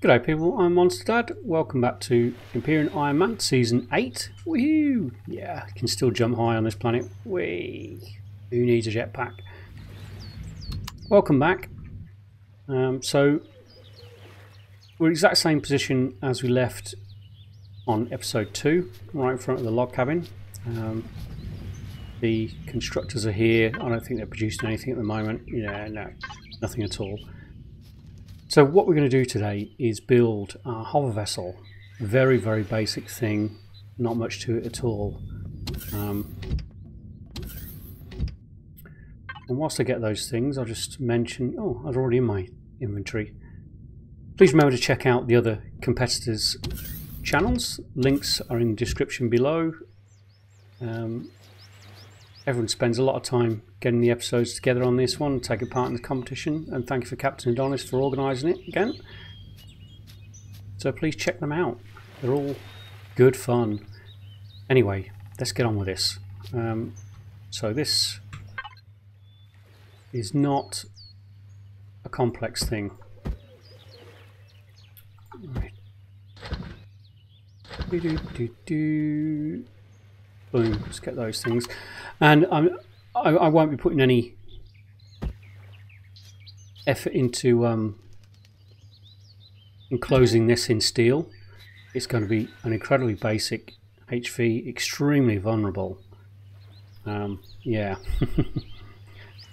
G'day people, I'm Monster Dad. Welcome back to Empyrion Ironman Season 8. Woohoo! Yeah, I can still jump high on this planet. Whee! Who needs a jetpack? Welcome back. So, we're exact same position as we left on episode 2, right in front of the log cabin. The constructors are here. I don't think they're producing anything at the moment. Yeah, no, nothing at all. So what we're going to do today is build our hover vessel. Very, very basic thing. Not much to it at all. And whilst I get those things, I'll just mention... Oh, I was already in my inventory. Please remember to check out the other competitors' channels. Links are in the description below. Everyone spends a lot of time getting the episodes together on this one, taking part in the competition, and thank you for Captain Adonis for organising it again. So please check them out. They're all good fun. Anyway, let's get on with this. So this is not a complex thing. Right. Boom, let's get those things. And I won't be putting any effort into enclosing this in steel. It's going to be an incredibly basic HV, extremely vulnerable. Yeah,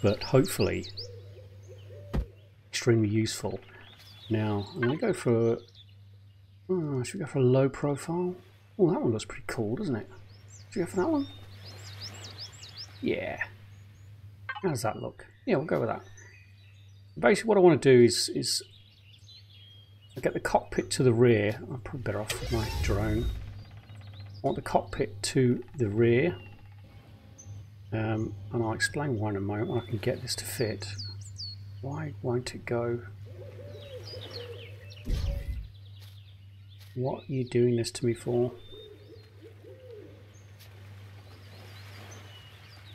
but hopefully extremely useful. Now I'm going to go for. Should we go for a low profile? Oh, that one looks pretty cool, doesn't it? Should we go for that one? Yeah. How does that look? Yeah, we'll go with that. Basically what I want to do is get the cockpit to the rear. I'm probably better off with my drone. I want the cockpit to the rear. And I'll explain why in a moment when I can get this to fit. Why won't it go? What are you doing this to me for?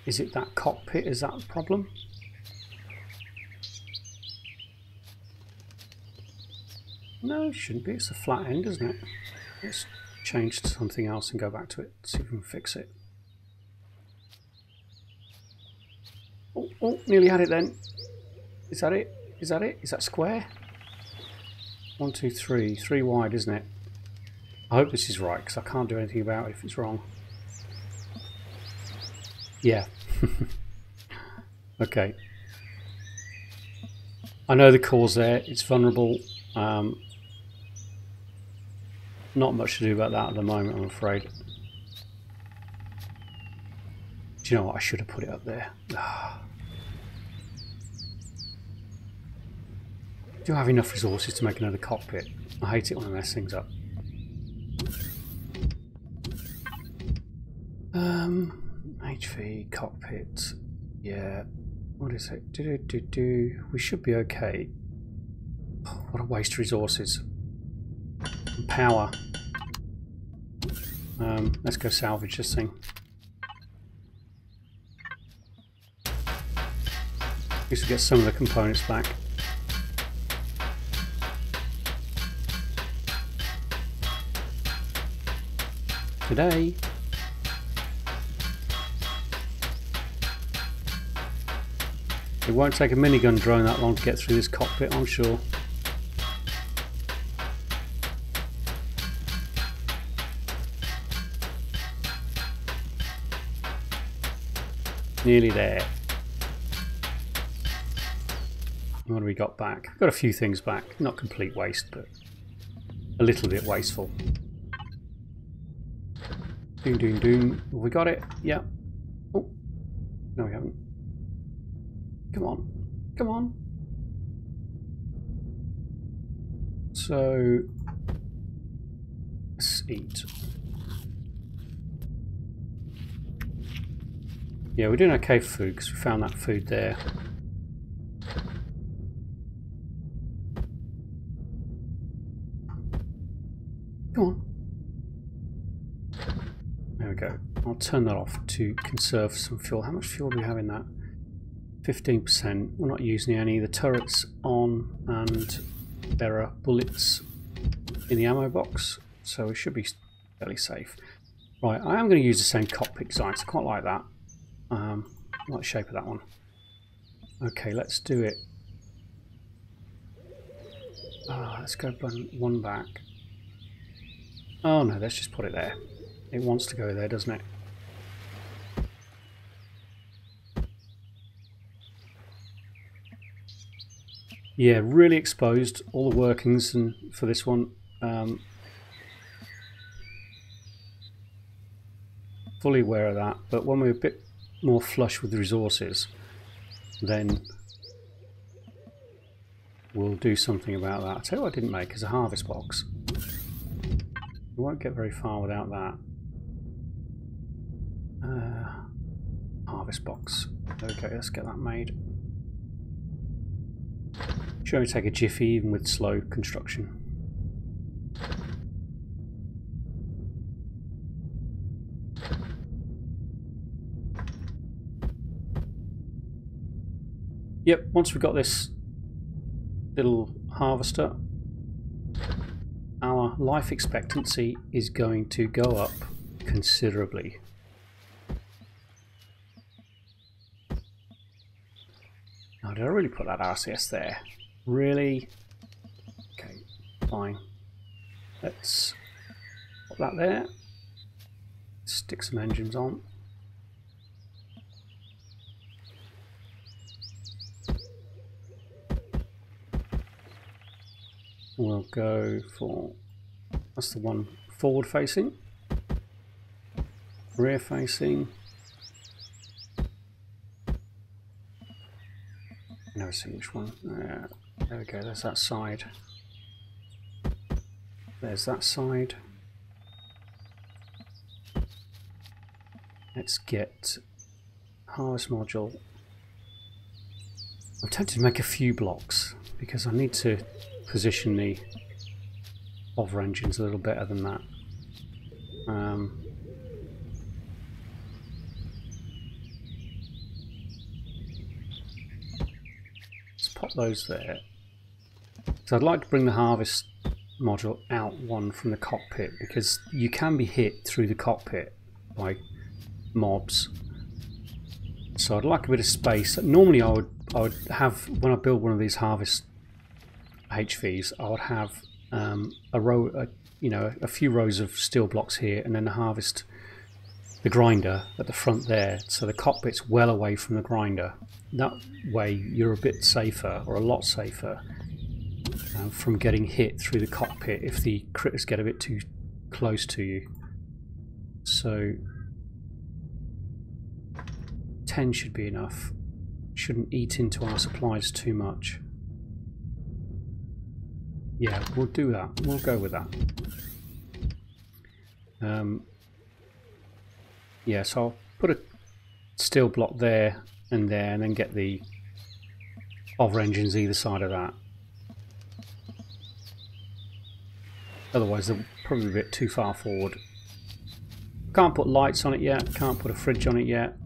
Is it that cockpit? Is that the problem? No, it shouldn't be. It's a flat end, isn't it? Let's change to something else and go back to it. See if we can fix it. Oh, nearly had it then. Is that it? Is that it? Is that square? 1, 2, 3. 3 wide, isn't it? I hope this is right because I can't do anything about it if it's wrong. Yeah. Okay. I know the core's there. It's vulnerable. Not much to do about that at the moment, I'm afraid. Do you know what? I should have put it up there. Do I have enough resources to make another cockpit? I hate it when I mess things up. HV cockpit. Yeah. What is it? We should be okay. Oh, what a waste of resources. And power. Let's go salvage this thing. At least we get some of the components back. Today. It won't take a minigun drone that long to get through this cockpit, I'm sure. Nearly there. What do we got back? We've got a few things back. Not complete waste, but a little bit wasteful. Doom, doom, doom. Have we got it? Yeah. Oh. No, we haven't. Come on. Come on. So, let's eat. Yeah, we're doing okay for food because we found that food there. Come on. There we go. I'll turn that off to conserve some fuel. How much fuel do we have in that? 15%. We're not using any. The turret's on and there are bullets in the ammo box, so we should be fairly safe. Right, I am going to use the same cockpit design, so I quite like that. I like the shape of that one. Okay, let's do it. Let's go one back. Oh no, let's just put it there. It wants to go there, doesn't it? Yeah, really exposed all the workings and for this one. Fully aware of that, but when we're a bit more flush with the resources, then we'll do something about that. I'll tell you what I didn't make is a harvest box. We won't get very far without that. Harvest box. Okay, let's get that made. Should only take a jiffy even with slow construction. Yep, once we've got this little harvester, our life expectancy is going to go up considerably. Now, did I really put that RCS there? Really? Okay, fine. Let's put that there. Stick some engines on. We'll go for, that's the one forward facing, rear facing. Never see which one. There we go, there's that side. There's that side. Let's get harvest module. I'm tempted to make a few blocks because I need to position the hover engines a little better than that. Let's pop those there. So I'd like to bring the harvest module out one from the cockpit because you can be hit through the cockpit by mobs. So I'd like a bit of space. Normally I would have, when I build one of these harvest HVs, I would have a row, a few rows of steel blocks here, and then the grinder at the front there, so the cockpit's well away from the grinder. That way you're a bit safer, or a lot safer, from getting hit through the cockpit if the critters get a bit too close to you. So 10 should be enough. Shouldn't eat into our supplies too much. Yeah, we'll do that. We'll go with that. Yeah, so I'll put a steel block there, and then get the hover engines either side of that. Otherwise, they're probably a bit too far forward. Can't put lights on it yet. Can't put a fridge on it yet.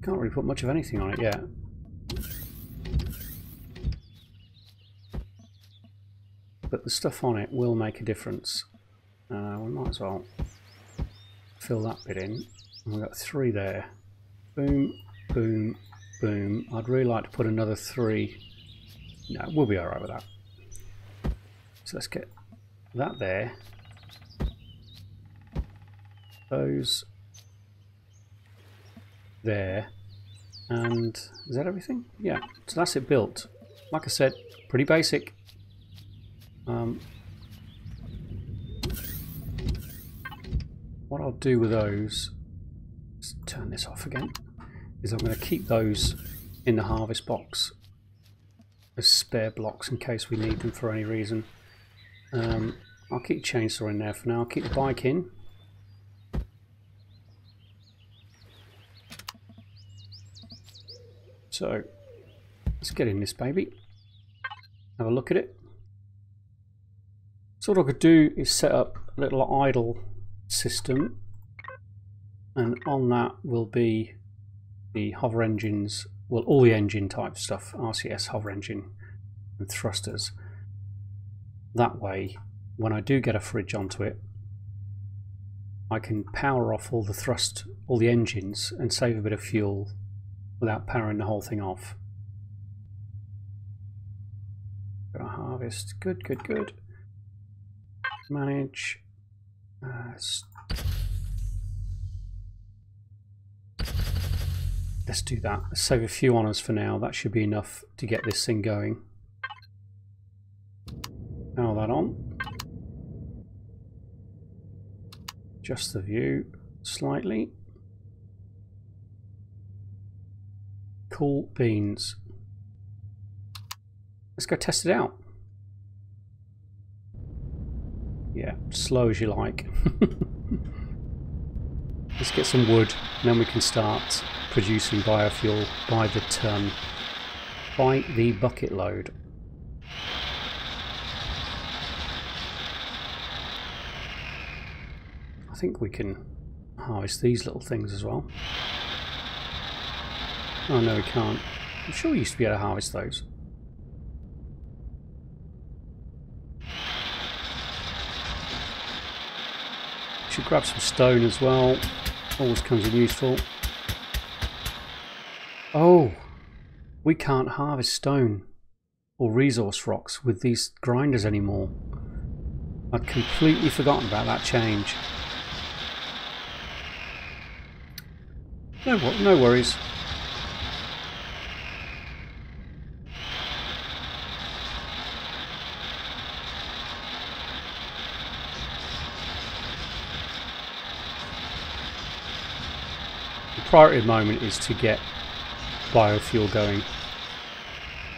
Can't really put much of anything on it yet. But the stuff on it will make a difference. We might as well fill that bit in. And we've got 3 there. Boom, boom, boom. I'd really like to put another 3. No, we'll be alright with that. So let's get that there. Those there. And is that everything? Yeah, so that's it built. Like I said, pretty basic. What I'll do with those, let's turn this off again, is I'm going to keep those in the harvest box as spare blocks in case we need them for any reason. I'll keep the chainsaw in there for now. I'll keep the bike in. So let's get in this baby, have a look at it. So what I could do is set up a little idle system, and on that will be the hover engines, well, all the engine type stuff, RCS, hover engine and thrusters. That way, when I do get a fridge onto it, I can power off all the engines and save a bit of fuel without powering the whole thing off. Gonna harvest. Good, good, good. Manage. Let's do that. Let's save a few on us for now. That should be enough to get this thing going. Power that on. Adjust the view slightly. Cool beans. Let's go test it out. Yeah, slow as you like. Let's get some wood, and then we can start producing biofuel by the ton, by the bucket load. I think we can harvest these little things as well. Oh no, we can't. I'm sure we used to be able to harvest those. Should grab some stone as well. Always comes in useful. Oh, we can't harvest stone or resource rocks with these grinders anymore. I'd completely forgotten about that change. No worries. The priority at the moment is to get biofuel going.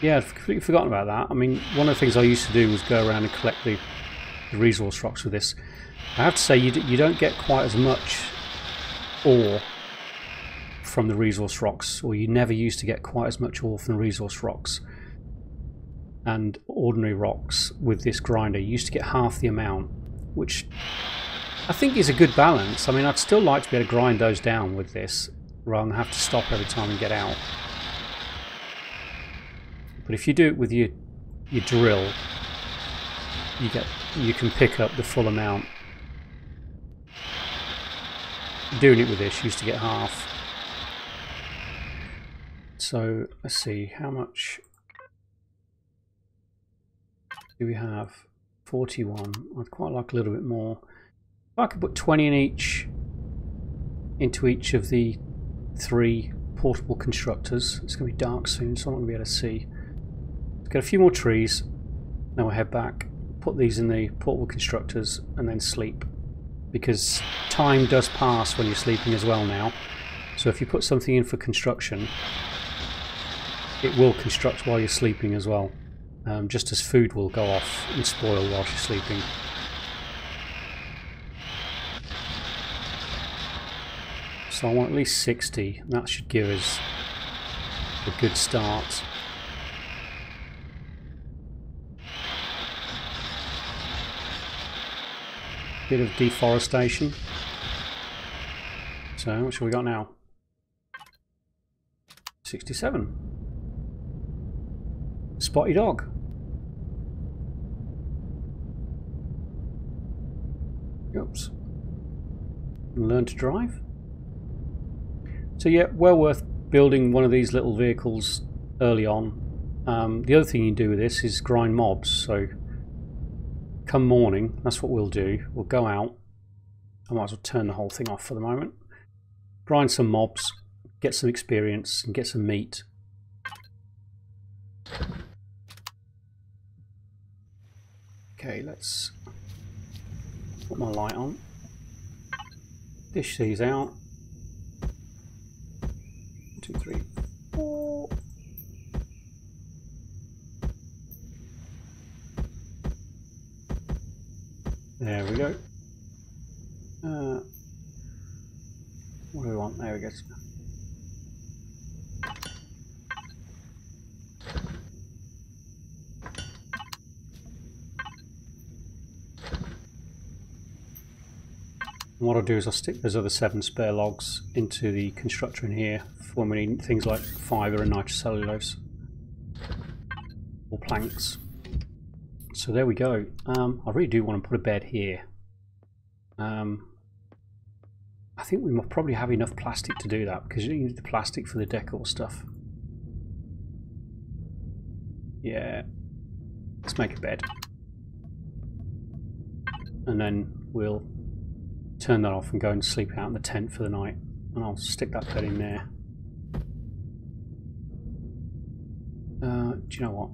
Yeah, I'd completely forgotten about that. I mean, one of the things I used to do was go around and collect the resource rocks with this. I have to say, you don't get quite as much ore from the resource rocks, or you never used to get quite as much ore from the resource rocks and ordinary rocks with this grinder. You used to get half the amount, which I think is a good balance. I mean, I'd still like to be able to grind those down with this rather than have to stop every time and get out. But if you do it with your drill, you can pick up the full amount. Doing it with this, you used to get half. So let's see, how much do we have? 41. I'd quite like a little bit more. If I could put 20 in into each of the 3 portable constructors. It's going to be dark soon, so I'm not going to be able to see. Let's get a few more trees. Then we'll head back, put these in the portable constructors, and then sleep. Because time does pass when you're sleeping as well now. So if you put something in for construction, it will construct while you're sleeping as well. Just as food will go off and spoil while you're sleeping. So I want at least 60. That should give us a good start. Bit of deforestation. So how much have we got now? 67. Spotty dog. Oops. Learn to drive. So yeah, well worth building one of these little vehicles early on. The other thing you can do with this is grind mobs. So come morning, that's what we'll do. We'll go out. I might as well turn the whole thing off for the moment. Grind some mobs, get some experience, and get some meat. Okay, let's put my light on. Dish these out. 2, 3, 4. There we go. What do we want? There we go. And what I'll do is I'll stick those other 7 spare logs into the constructor in here for when we need things like fibre and nitrocellulose or planks. So there we go. I really do want to put a bed here. I think we must probably have enough plastic to do that, because you need the plastic for the decor stuff. Yeah. Let's make a bed. And then we'll turn that off and go and sleep out in the tent for the night. And I'll stick that bed in there. Do you know what?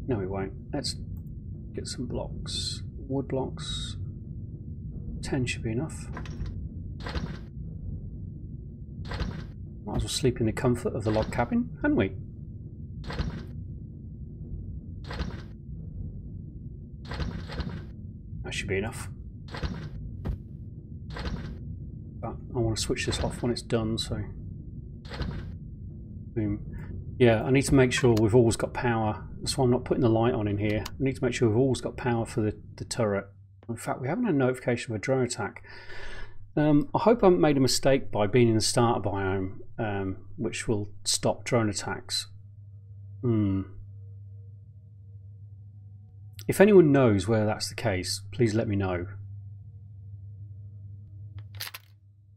No, we won't. Let's get some blocks. Wood blocks. 10 should be enough. Might as well sleep in the comfort of the log cabin, hadn't we? That should be enough. But I want to switch this off when it's done, so boom. Yeah, I need to make sure we've always got power. That's why I'm not putting the light on in here. I need to make sure we've always got power for the turret. In fact, we haven't had a notification of a drone attack. I hope I haven't made a mistake by being in the starter biome, which will stop drone attacks. If anyone knows where that's the case, please let me know.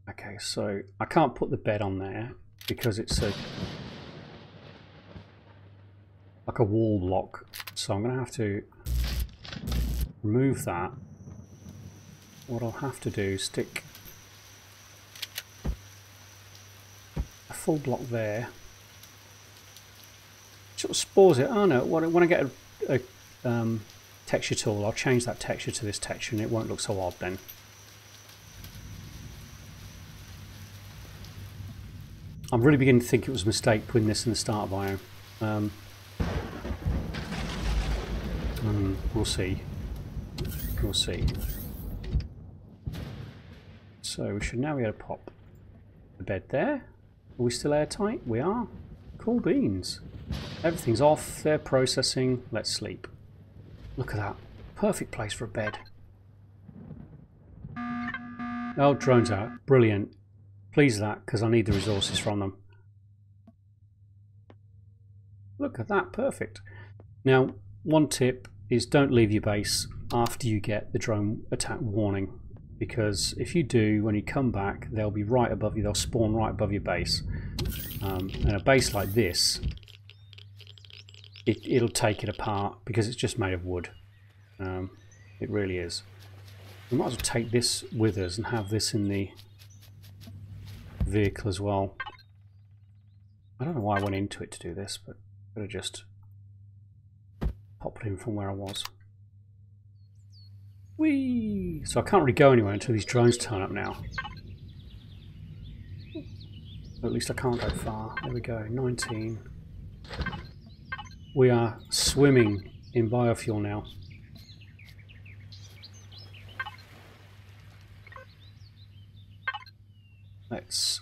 Okay, so I can't put the bed on there because it's like a wall block, so I'm going to have to remove that. What I'll have to do is stick a full block there. Sort of spores it. Oh no, when I get a texture tool, I'll change that texture to this texture and it won't look so odd then. I'm really beginning to think it was a mistake putting this in the starter biome. We'll see. We'll see. So we should now be able to pop the bed there. Are we still airtight? We are. Cool beans. Everything's off. They're processing. Let's sleep. Look at that. Perfect place for a bed. Oh, drones out. Brilliant. Please that, because I need the resources from them. Look at that. Perfect. Now, one tip is don't leave your base after you get the drone attack warning, because if you do, when you come back, they'll be right above you. They'll spawn right above your base. And a base like this, it'll take it apart because it's just made of wood. It really is. We might as well take this with us and have this in the vehicle as well. I don't know why I went into it to do this, but I could have just popped in from where I was. Whee! So I can't really go anywhere until these drones turn up now. Or at least I can't go far. There we go, 19. We are swimming in biofuel now. Let's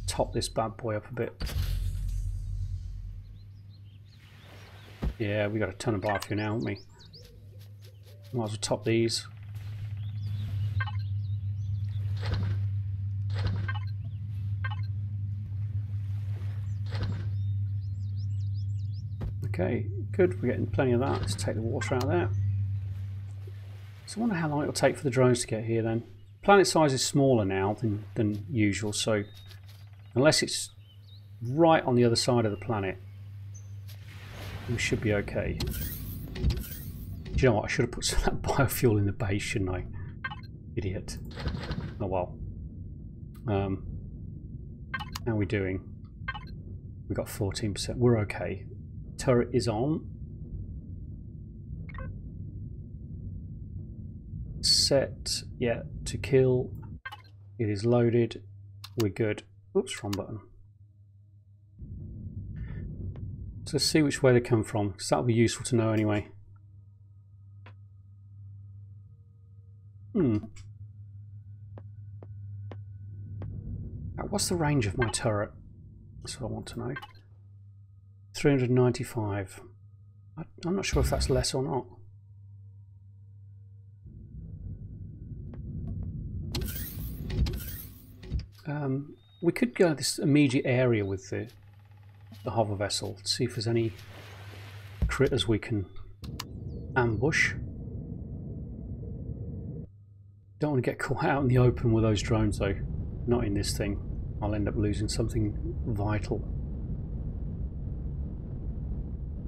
top this bad boy up a bit. Yeah, we got a ton of biofuel now, haven't we? Might as well top these. Okay, good. We're getting plenty of that. Let's take the water out of there. So I wonder how long it'll take for the drones to get here then. Planet size is smaller now than usual, so unless it's right on the other side of the planet, we should be okay. Do you know what? I should have put some of that biofuel in the base, shouldn't I? Idiot. Oh well. How are we doing? We got 14%. We're okay. Turret is on. Set, yeah, to kill. It is loaded. We're good. Oops, wrong button. So let's see which way they come from, because that'll be useful to know anyway. What's the range of my turret? That's what I want to know. 395. I'm not sure if that's less or not. We could go this immediate area with the hover vessel, see if there's any critters we can ambush. Don't want to get caught out in the open with those drones though. Not in this thing. I'll end up losing something vital.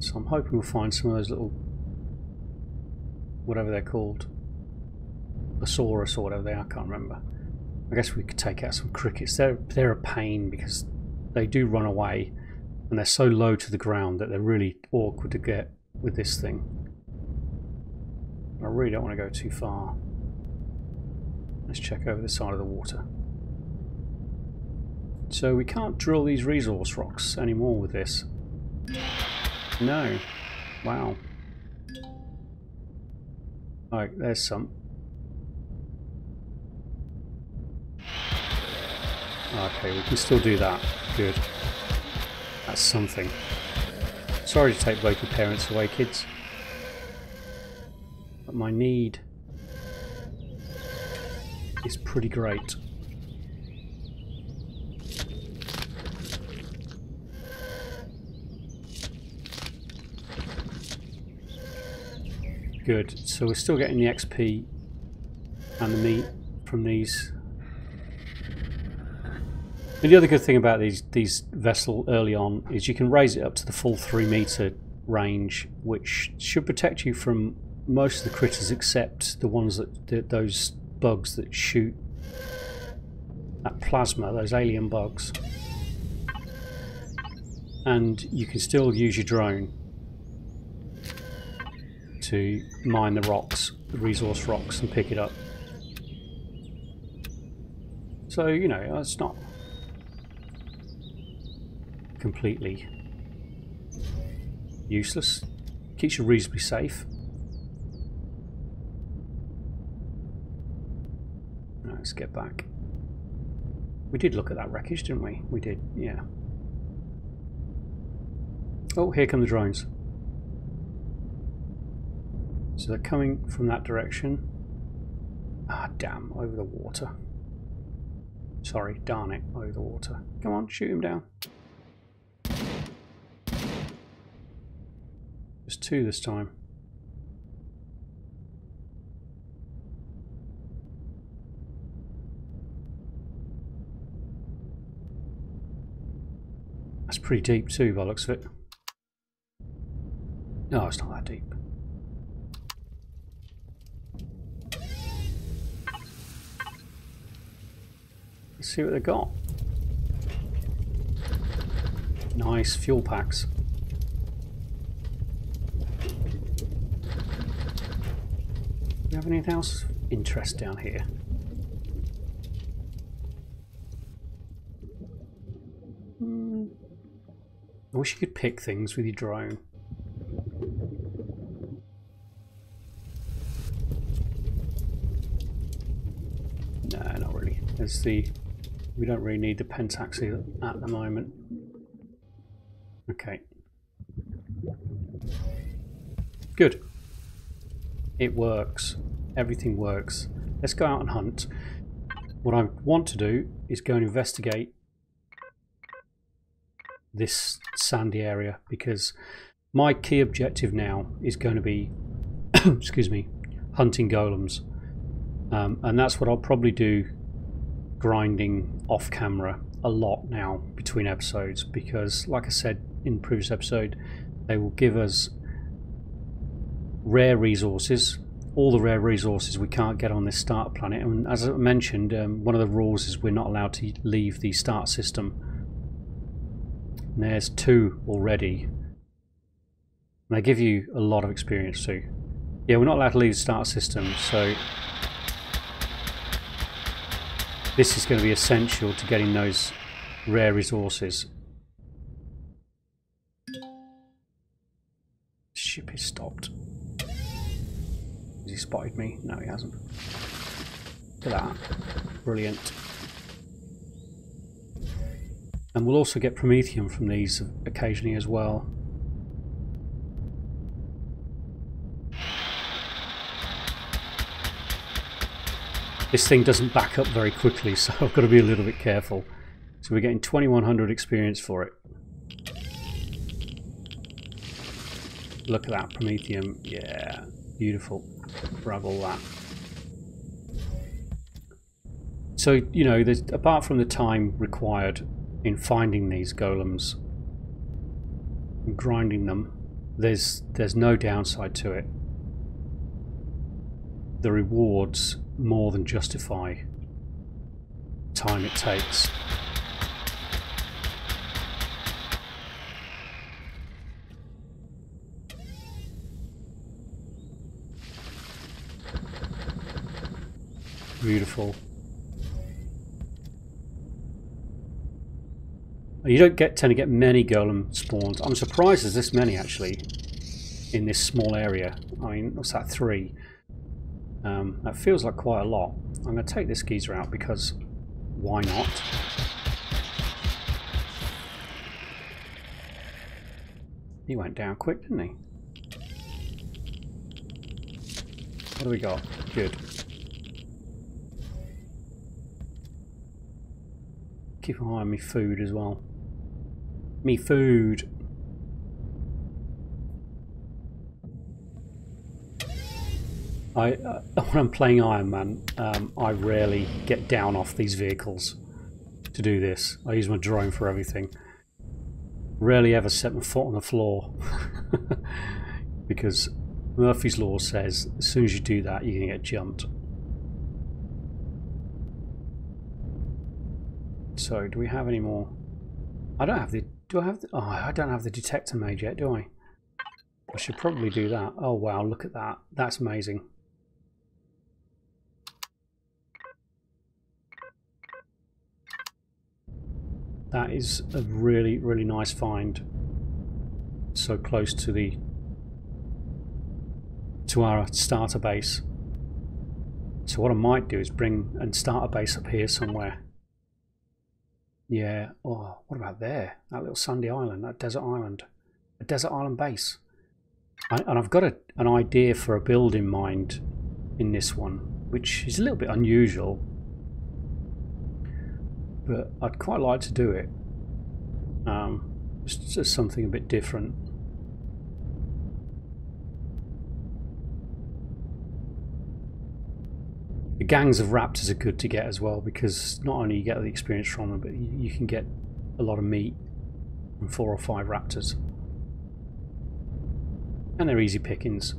So I'm hoping we'll find some of those little, whatever they're called, Thesaurus or whatever they are, I can't remember. I guess we could take out some crickets. They're a pain because they do run away and they're so low to the ground that they're really awkward to get with this thing. I really don't want to go too far. Let's check over the side of the water. So we can't drill these resource rocks anymore with this. No. Wow. Oh, there's some. Okay, we can still do that. Good. That's something. Sorry to take both your parents away, kids. But my need is pretty great. Good. So we're still getting the XP and the meat from these. And the other good thing about these vessel early on is you can raise it up to the full 3 meter range, which should protect you from most of the critters except the ones that those bugs that shoot that plasma, those alien bugs. And you can still use your drone to mine the rocks, the resource rocks, and pick it up. So, you know, it's not completely useless. Keeps you reasonably safe. Let's get back. We did look at that wreckage, didn't we? We did, yeah. Oh, here come the drones. So they're coming from that direction. Ah, damn, over the water. Sorry, darn it, over the water. Come on, shoot him down. There's 2 this time. That's pretty deep too, by the looks of it. No, it's not that deep. Let's see what they got. Nice fuel packs. Do we have anything else of interest down here? I wish you could pick things with your drone. No, not really. There's we don't really need the pentaxy at the moment. Okay. Good. It works. Everything works. Let's go out and hunt. What I want to do is go and investigate this sandy area, because my key objective now is going to be excuse me, hunting golems, and that's what I'll probably do, grinding off camera a lot now between episodes, because like I said in the previous episode, they will give us rare resources, all the rare resources we can't get on this starter planet, and as I mentioned, one of the rules is we're not allowed to leave the start system. And there's 2 already. And they give you a lot of experience too. Yeah, we're not allowed to leave the starter system, so this is going to be essential to getting those rare resources. The ship is stopped. Has he spotted me? No, he hasn't. Look at that. Brilliant. And we'll also get promethium from these occasionally as well. This thing doesn't back up very quickly, so I've got to be a little bit careful. So we're getting 2100 experience for it. Look at that promethium. Yeah, beautiful. Grab all that. So, you know, there's, apart from the time required in finding these golems and grinding them, there's no downside to it. The rewards more than justify the time it takes. Beautiful. You don't tend to get many golem spawns. I'm surprised there's this many actually in this small area. I mean, what's that, 3? That feels like quite a lot. I'm going to take this geezer out because why not? He went down quick, didn't he? What do we got? Good. Keep an eye on me food as well. Me food. When I'm playing Ironman, I rarely get down off these vehicles to do this. I use my drone for everything. Rarely ever set my foot on the floor because Murphy's Law says as soon as you do that, you're going to get jumped. So, do we have any more? I don't have the. Do I have the? Oh, I don't have the detector made yet, do I? I should probably do that. Oh wow, look at that. That's amazing. That is a really, really nice find. So close to our starter base. So what I might do is bring and start a base up here somewhere. Yeah. Oh, what about there? That little sandy island, that desert island. A desert island base. And I've got an idea for a build in mind in this one, which is a little bit unusual. But I'd quite like to do it. Just something a bit different. The gangs of raptors are good to get as well, because not only you get the experience from them, but you can get a lot of meat from 4 or 5 raptors. And they're easy pickings.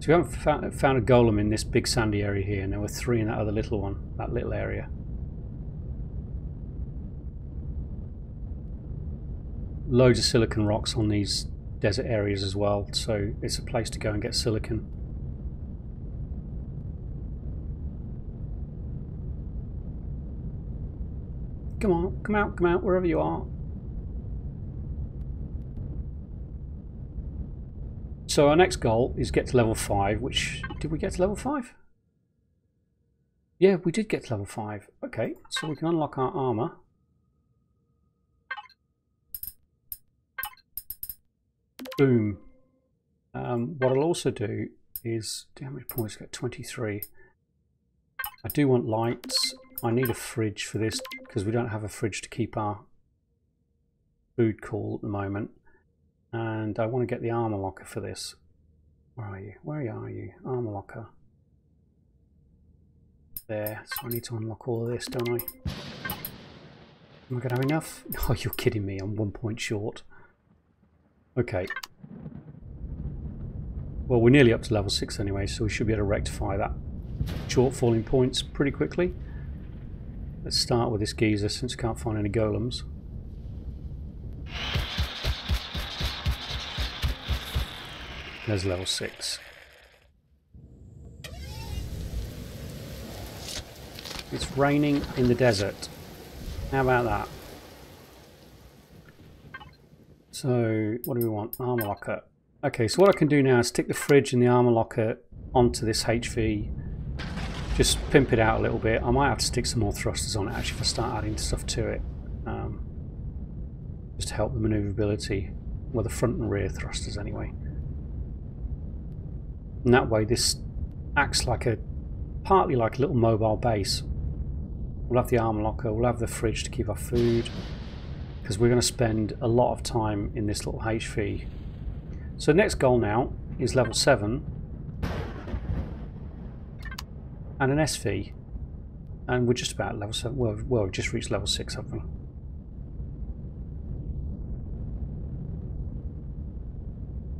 So we haven't found a golem in this big sandy area here, and there were 3 in that other little one, that little area. Loads of silicon rocks on these desert areas as well, so it's a place to go and get silicon. Come on, come out, wherever you are. So our next goal is get to level 5, which, did we get to level 5? Yeah, we did get to level 5. Okay, so we can unlock our armor. Boom. What I'll also do is, how many points? Get 23. I do want lights. I need a fridge for this because we don't have a fridge to keep our food cool at the moment. And I want to get the armor locker for this. Where are you? Where are you? Armor locker. There. So I need to unlock all of this, don't I? Am I going to have enough? Oh, you're kidding me. I'm 1 point short. Okay. Well, we're nearly up to level 6 anyway, so we should be able to rectify that shortfall in points pretty quickly. Let's start with this geezer since we can't find any golems. There's level 6. It's raining in the desert. How about that? So, what do we want? Armor locker. Okay, so what I can do now is stick the fridge and the armor locker onto this HV. Just pimp it out a little bit. I might have to stick some more thrusters on it actually if I start adding stuff to it. Just to help the maneuverability. Well, the front and rear thrusters anyway. And that way this acts like partly like a little mobile base. We'll have the armor locker, we'll have the fridge to keep our food. Because we're going to spend a lot of time in this little HV. So the next goal now is level 7 and an SV, and we're just about level 7. Well, we've just reached level 6, haven't we?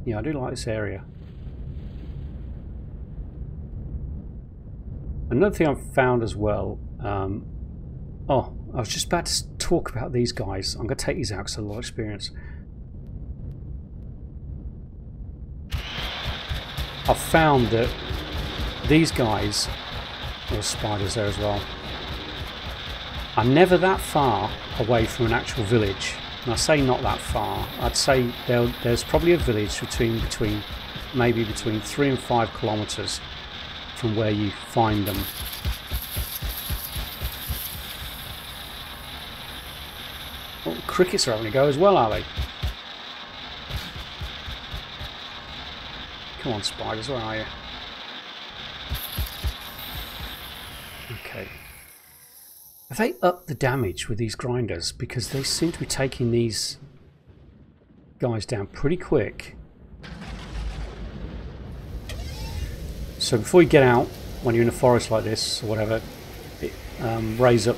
Yeah, I do like this area. Another thing I've found as well, oh, I was just about to talk about these guys. I'm going to take these out because I have a lot of experience. I've found that these guys, there are spiders there as well, are never that far away from an actual village. And I say not that far. I'd say there's probably a village maybe between 3 and 5 kilometers from where you find them. Oh, crickets are having a go as well, are they? Come on, spiders, where are you? Okay. Have they upped the damage with these grinders? Because they seem to be taking these guys down pretty quick. So before you get out, when you're in a forest like this or whatever, raise up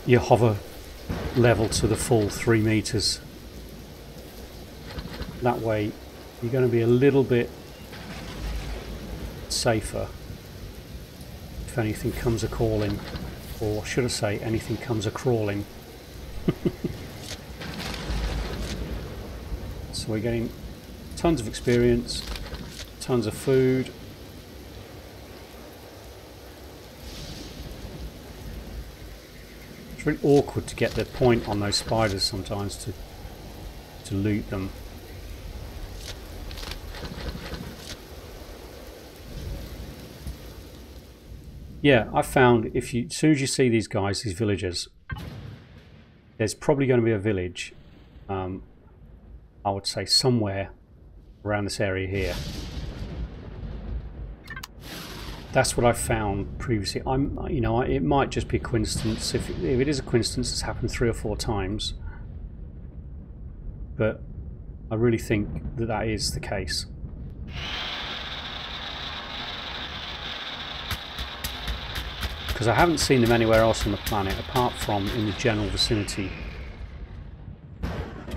your hover level to the full 3 meters. That way you're going to be a little bit safer if anything comes a-calling, or should I say anything comes a-crawling. So we're getting tons of experience, tons of food. It's really awkward to get the point on those spiders sometimes to loot them. Yeah, I found as soon as you see these guys, these villagers, there's probably going to be a village, I would say somewhere around this area here. That's what I found previously. It might just be a coincidence. If it is a coincidence, it's happened 3 or 4 times. But I really think that is the case. Because I haven't seen them anywhere else on the planet apart from in the general vicinity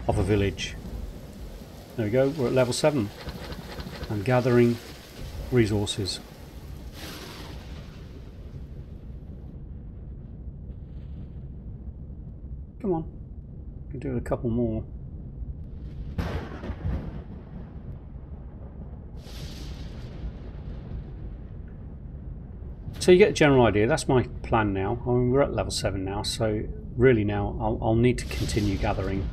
of a village. There we go, we're at level 7. I'm gathering resources. Come on, I can do a couple more. So you get a general idea. That's my plan now. I mean, we're at level 7 now, so really now I'll need to continue gathering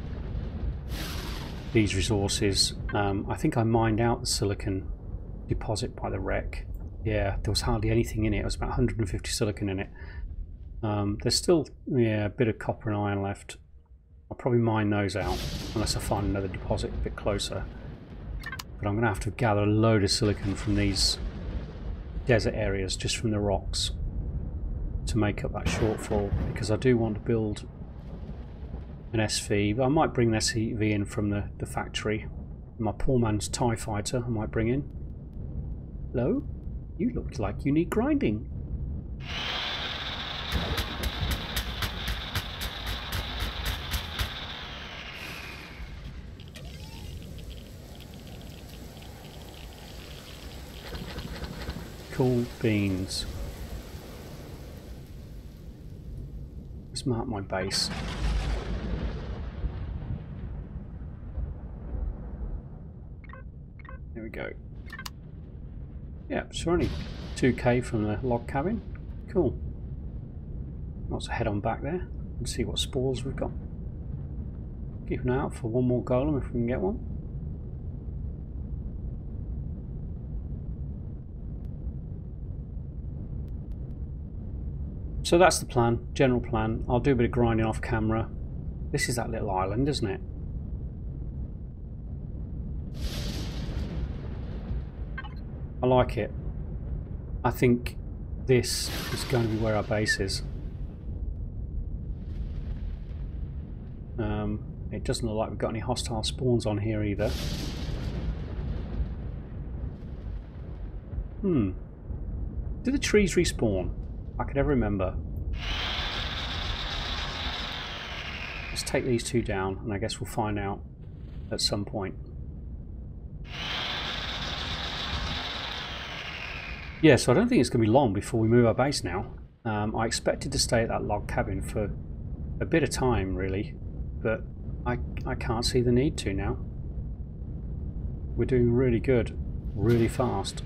these resources. I think I mined out the silicon deposit by the wreck. Yeah, there was hardly anything in it. It was about 150 silicon in it. There's still a bit of copper and iron left. I'll probably mine those out unless I find another deposit a bit closer. But I'm going to have to gather a load of silicon from these desert areas, just from the rocks, to make up that shortfall, because I do want to build an SV, but I might bring an SV in from the factory. My poor man's TIE fighter I might bring in. Hello? You look like you need grinding. Cool beans. Let's mark my base. There we go. Yeah, it's only 2k from the log cabin. Cool. Let's head on back there and see what spores we've got. Keep an eye out for one more golem if we can get one. So that's the plan, general plan. I'll do a bit of grinding off camera. This is that little island, isn't it? I like it. I think this is going to be where our base is. It doesn't look like we've got any hostile spawns on here either. Do the trees respawn? I can never remember. Let's take these two down, and I guess we'll find out at some point. Yeah, so I don't think it's going to be long before we move our base now. I expected to stay at that log cabin for a bit of time, really, but I can't see the need to now. We're doing really good, really fast.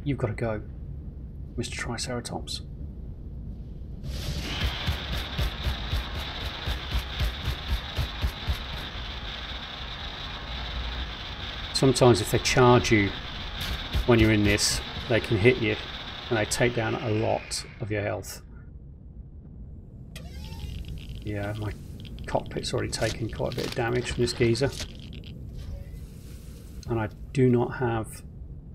You've got to go, Mr. Triceratops. Sometimes if they charge you when you're in this, they can hit you and they take down a lot of your health. Yeah, my cockpit's already taken quite a bit of damage from this geezer. And I do not have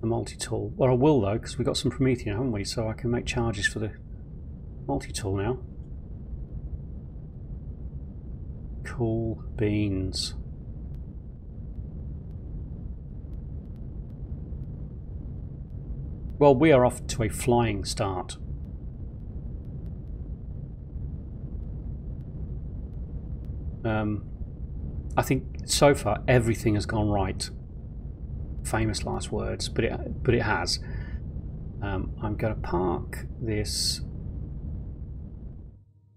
a multi-tool. Well, I will though, because we've got some Promethean, haven't we? So I can make charges for the multi-tool now. Cool beans. Well, we are off to a flying start. I think so far everything has gone right. Famous last words, but it has. I'm going to park this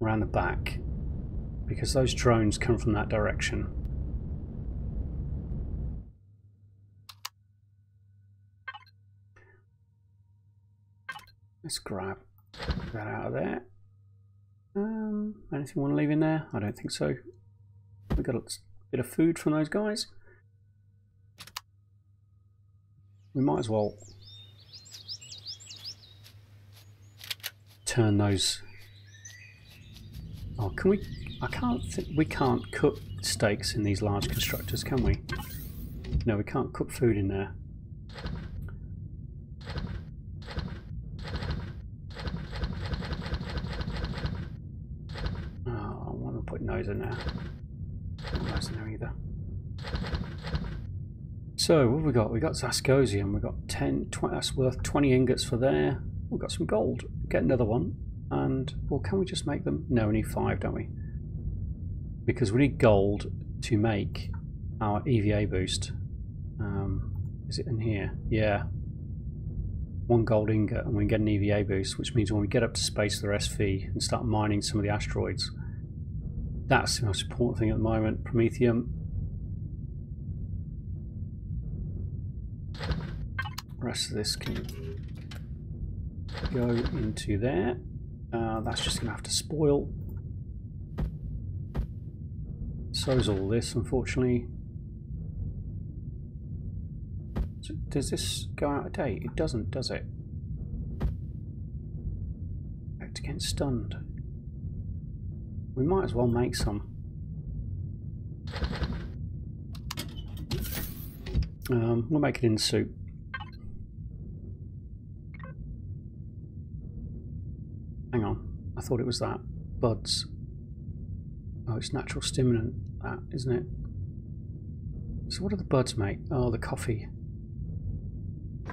around the back because those drones come from that direction. Let's grab that out of there. Anything want to leave in there? I don't think so. We got a bit of food from those guys. We might as well turn those. Oh, can we? I can't think we can't cook steaks in these large constructors, can we? No, we can't cook food in there. Oh, I want to put those in there. Not those in there either. So what have we got? We got Zascosium. We've got 20, that's worth 20 ingots for there. We've got some gold. Get another one. And well, can we just make them? No, we need 5, don't we? Because we need gold to make our EVA boost. Is it in here? Yeah. 1 gold ingot, and we can get an EVA boost, which means when we get up to space with our SV and start mining some of the asteroids, that's the most important thing at the moment. Promethium. The rest of this can go into there. That's just going to have to spoil. So's all this, unfortunately. So does this go out of date? It doesn't, does it? Back to getting stunned. We might as well make some. We'll make it in soup. Hang on, I thought it was that. Buds. Oh, it's natural stimulant, that, isn't it? So what do the buds make? Oh, the coffee.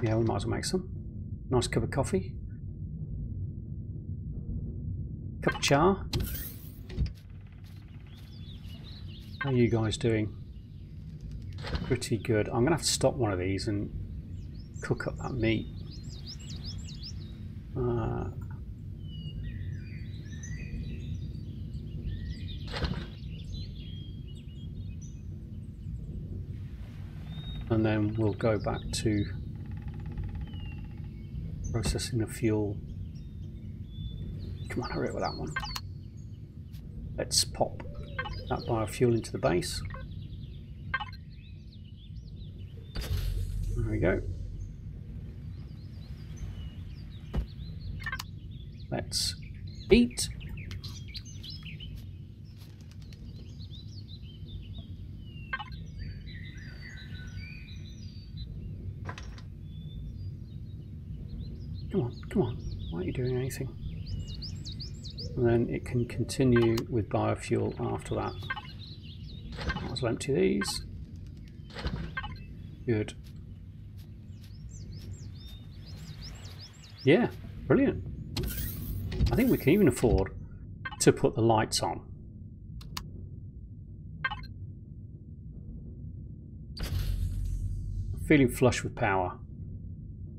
Yeah, we might as well make some. Nice cup of coffee. Cup of char. How are you guys doing? Pretty good. I'm going to have to stop one of these and cook up that meat. And then we'll go back to processing the fuel. Come on, hurry up with that one. Let's pop that biofuel into the base. There we go. Let's eat. Come on, come on. Why aren't you doing anything? and then it can continue with biofuel after that. Might as well empty these. Good. Yeah, brilliant. I think we can even afford to put the lights on. I'm feeling flush with power.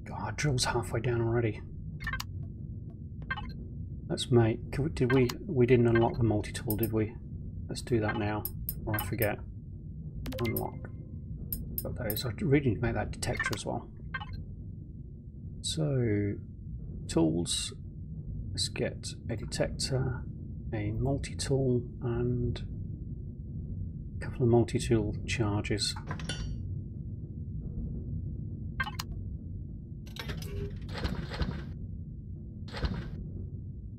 God, our drill's halfway down already. Let's make. We didn't unlock the multi-tool, did we? Let's do that now, or I forget. Unlock. Got those. I really need to make that detector as well. So, tools. Let's get a detector, a multi-tool, and a couple of multi-tool charges.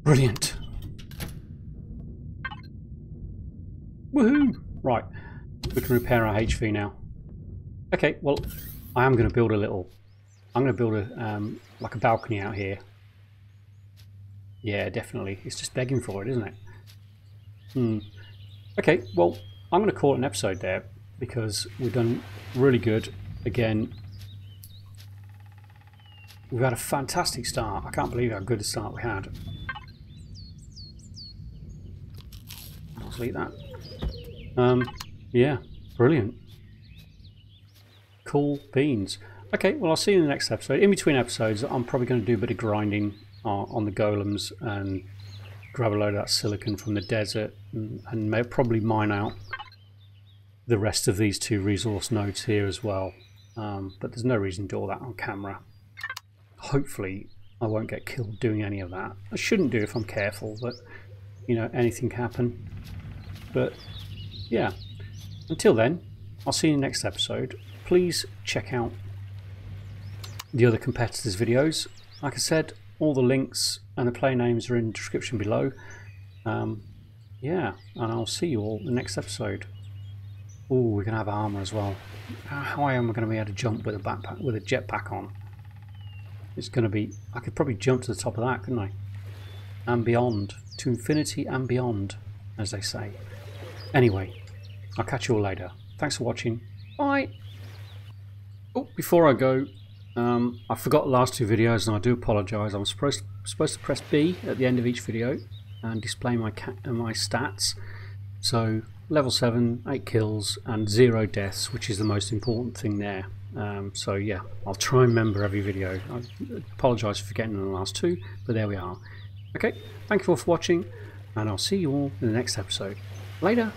Brilliant. Woohoo! Right, we can repair our HV now. Okay, well, I am going to build a little. I'm going to build a like a balcony out here. Yeah, definitely. It's just begging for it, isn't it? Okay, well, I'm going to call it an episode there because we've done really good. Again, we've had a fantastic start. I can't believe how good a start we had. I'll delete that. Yeah, brilliant. Cool beans. Okay, well, I'll see you in the next episode. In between episodes, I'm probably going to do a bit of grinding on the golems and grab a load of that silicon from the desert and probably mine out the rest of these two resource nodes here as well. But there's no reason to do all that on camera. Hopefully, I won't get killed doing any of that. I shouldn't do if I'm careful, but, you know, anything can happen. But, yeah. Until then, I'll see you in the next episode. Please check out the other competitors' videos. Like I said, all the links and the play names are in the description below. Yeah, and I'll see you all in the next episode. Oh, we're going to have armor as well. How am I going to be able to jump with a backpack, with a jetpack on? It's going to be. I could probably jump to the top of that, couldn't I? And beyond, to infinity and beyond, as they say. Anyway, I'll catch you all later. Thanks for watching. Bye. Oh, before I go, I forgot the last two videos, and I do apologise. I was supposed to press B at the end of each video and display my stats. So level 7, 8 kills and 0 deaths, which is the most important thing there. So yeah, I'll try and remember every video. I apologise for forgetting the last two, but there we are. Okay, thank you all for watching, and I'll see you all in the next episode. Later.